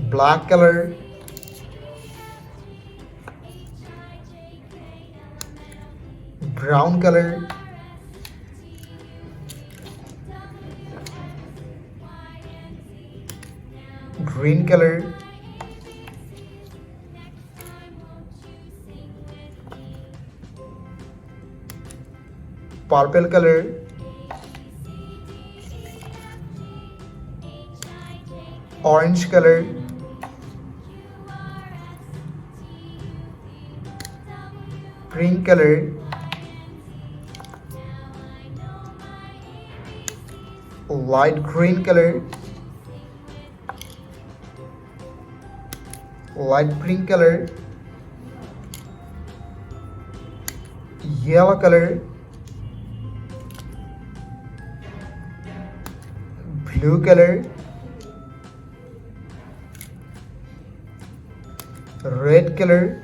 black color, brown color, green color, purple color, orange color, pink color, light green color, light pink color, yellow color, blue color, red color,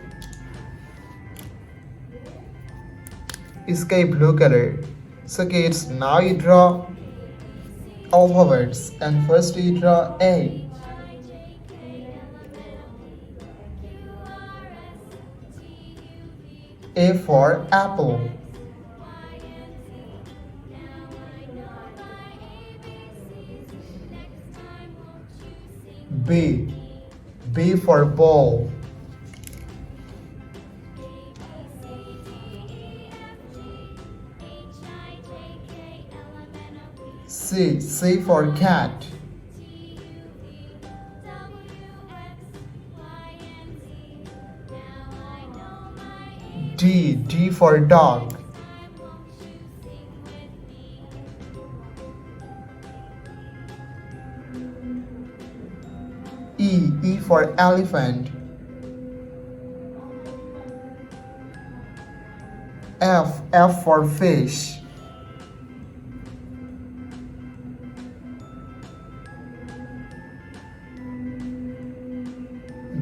sky blue color. So kids, now you draw alphabets, and first you draw A. A for apple. B. B for ball. C. C for cat. D. D for dog. E. E for elephant. F. F for fish.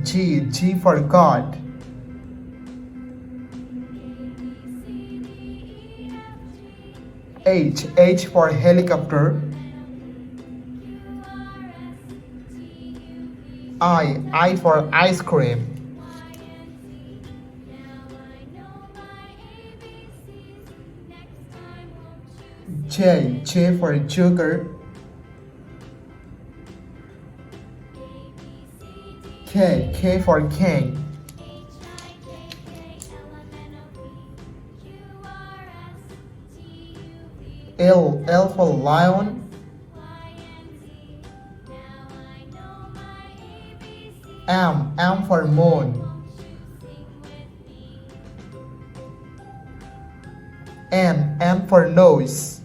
G. G for God. H. H for helicopter. I for ice cream. J. J for joker. K. K for king. L. L for lion. M. M for moon. N. N for nose.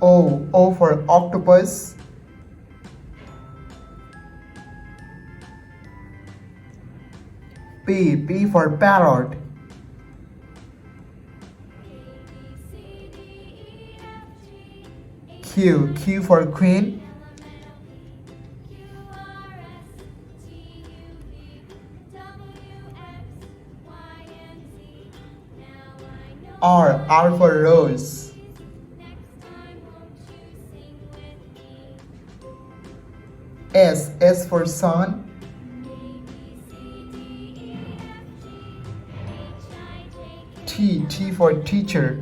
O. O for octopus. P. P for parrot. Q. Q for queen. R. R for rose. S. S for sun. T. T for teacher.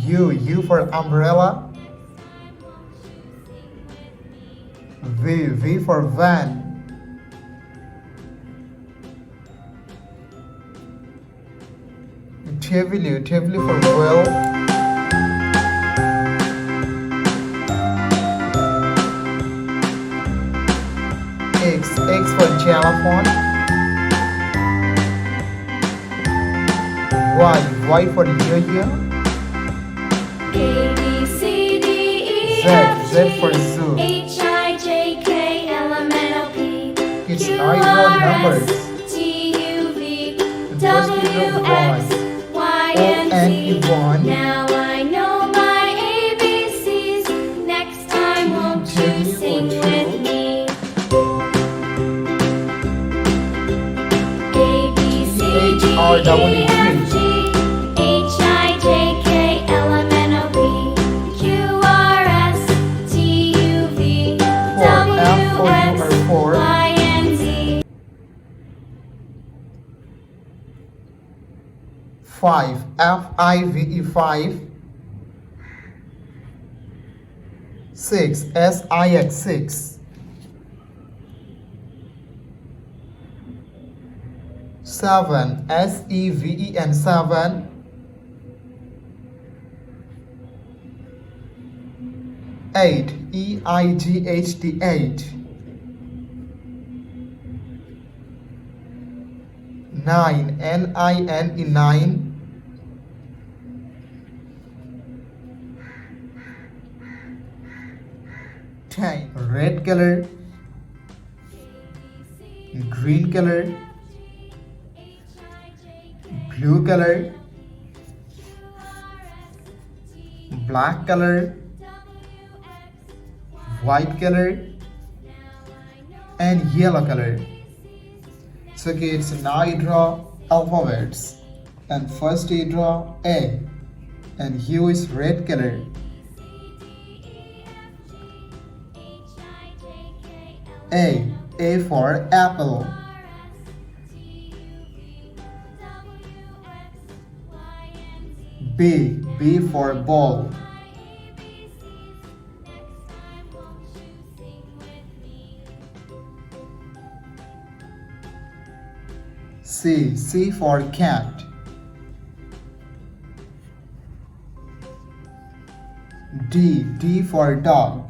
U. U for umbrella. V. V for van. W. W for well. X. X for xylophone. Y. Y for yo-yo. A, B, C, D, E, Z. F, Z G, for zoo. H, I, J, K, L, M, N, O, P, It's Q, now you R, draw numbers. S, T, U, V, And first you W, draw X, one. Y, O, and N, Z. E, one. Now I know my ABCs. Next time, won't you W, sing O, with two. me? or double E F, three? G, H, I, J, K, L, M, N, O, P, Q, R, S, T, U, V, W, F for X, you or four. Y, and Z. 5. F-I-V-E 5. 6. S-I-X 6. 7. S-E-V-E-N 7. 8. E-I-G-H-T 8. 9. N-I-N-E 9. 10. Red color, green color, blue color, black color, white color, and yellow color. So kids, now you draw alphabets. And first you draw A. And here is red color. A for apple. B for ball. C for cat. D for dog.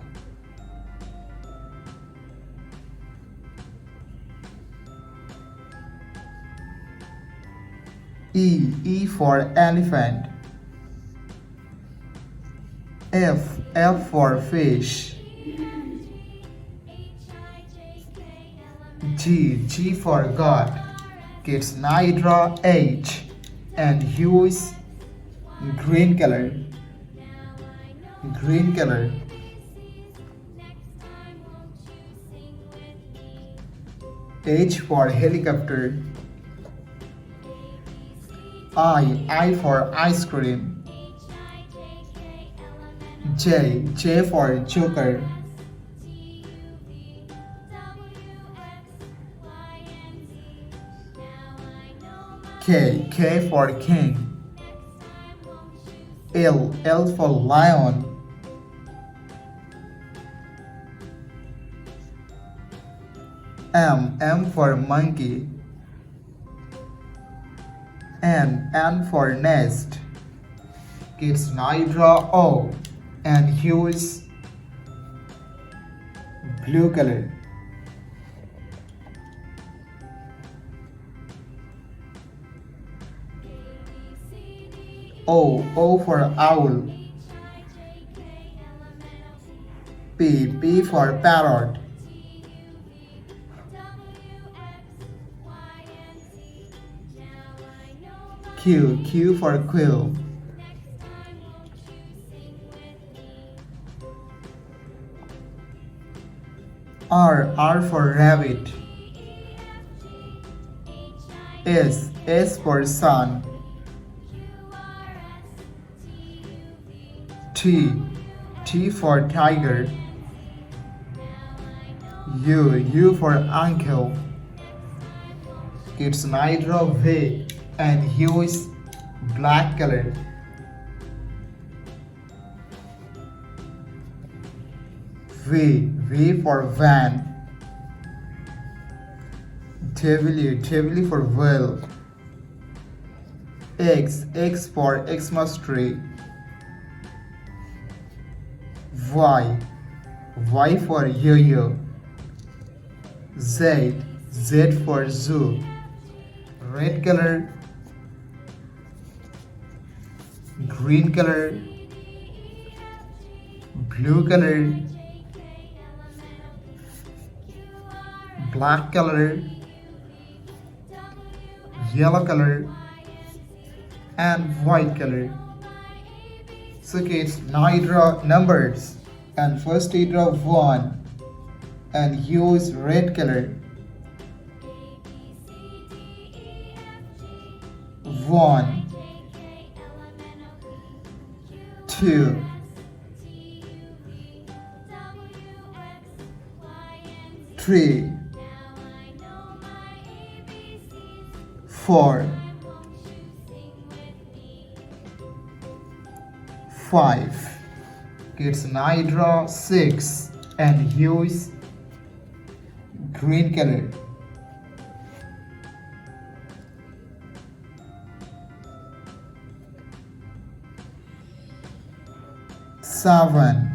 E for elephant. F for fish. G for God. Kids, now you draw H and use green color. Green color. H for helicopter. I for ice cream. J for joker. K for king. L for lion. M for monkey. N for nest. Kids, now you draw O and use blue color. O for owl. P for parrot. Q for quill. R for rabbit. S for sun. T for tiger. U for uncle. Kids, now draw V and use black color. V for van. W for whale. X for Xmas tree. Y for yo-yo. Z for zoo. Red color, green color, blue color, black color, yellow color, and white color. So kids, now you draw numbers, and first you draw 1 and use red color. 1, 2, 3, 4, 5. Kids, now I draw 6 and use green color. 7,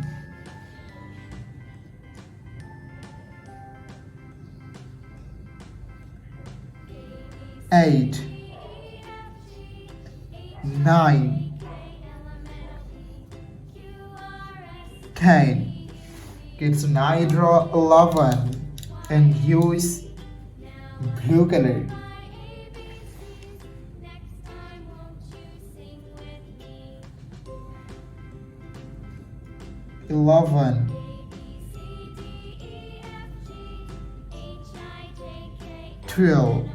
8, 9, 10. Kids, now I draw 11 and use blue color. 11, 12,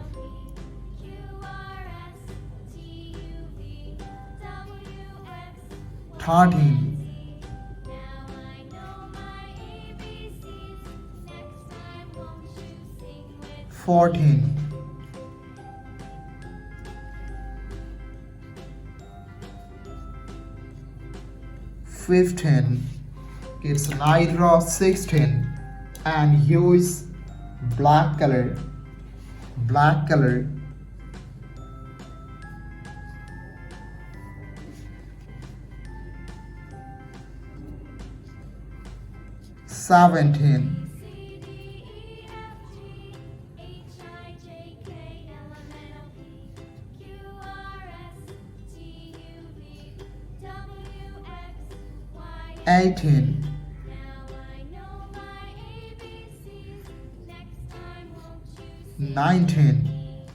13, 14, 15. Kids, now I draw 16 and use black color. 17, 18, 19,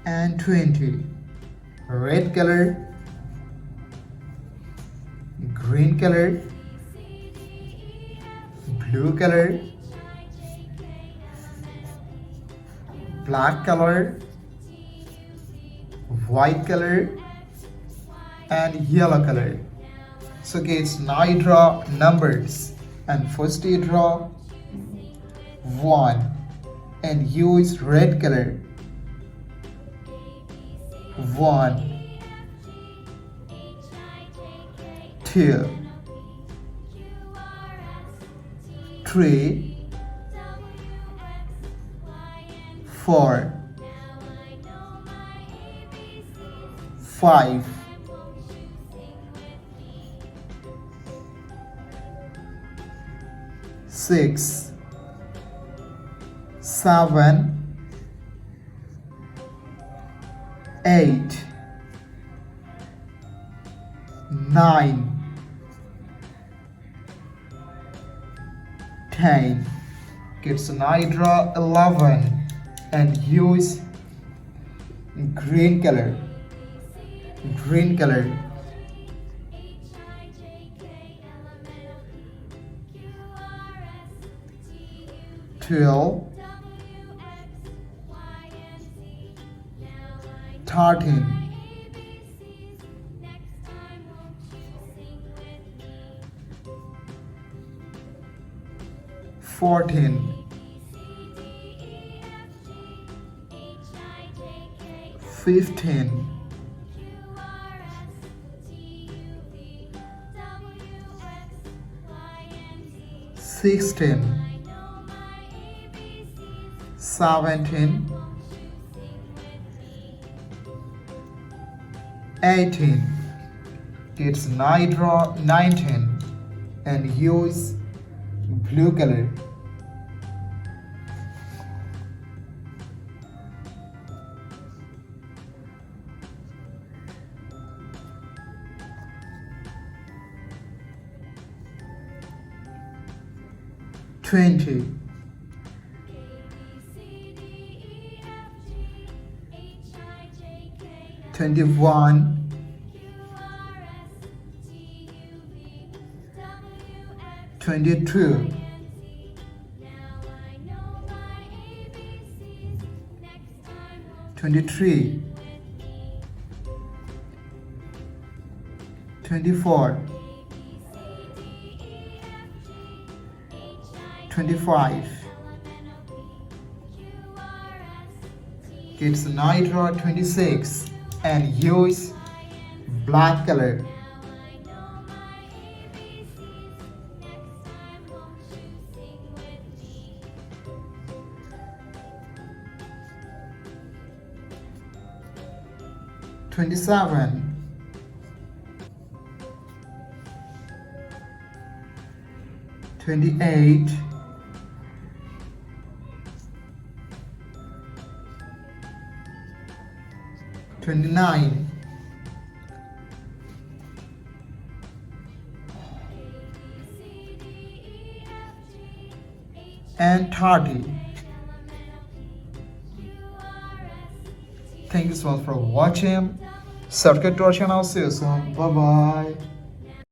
and 20. Red color, green color, blue color, black color, white color, and yellow color. So kids, now I draw numbers, and first you draw 1 and use red color. 1, 2, 3, 4, 5, 6, 7, 8, 9, 10. Kids, now I draw 11 and use green color. 12, 13, 14, 15, 16, 17, 18. Kids, now I draw 19 and use blue color. 20, 21, 22, 23, 23, 24, 25. Kids now draw 26 and use black color. Twenty-seven, 28, 29, and 30. Thank you so much for watching. Subscribe to our channel. See you soon. Bye bye.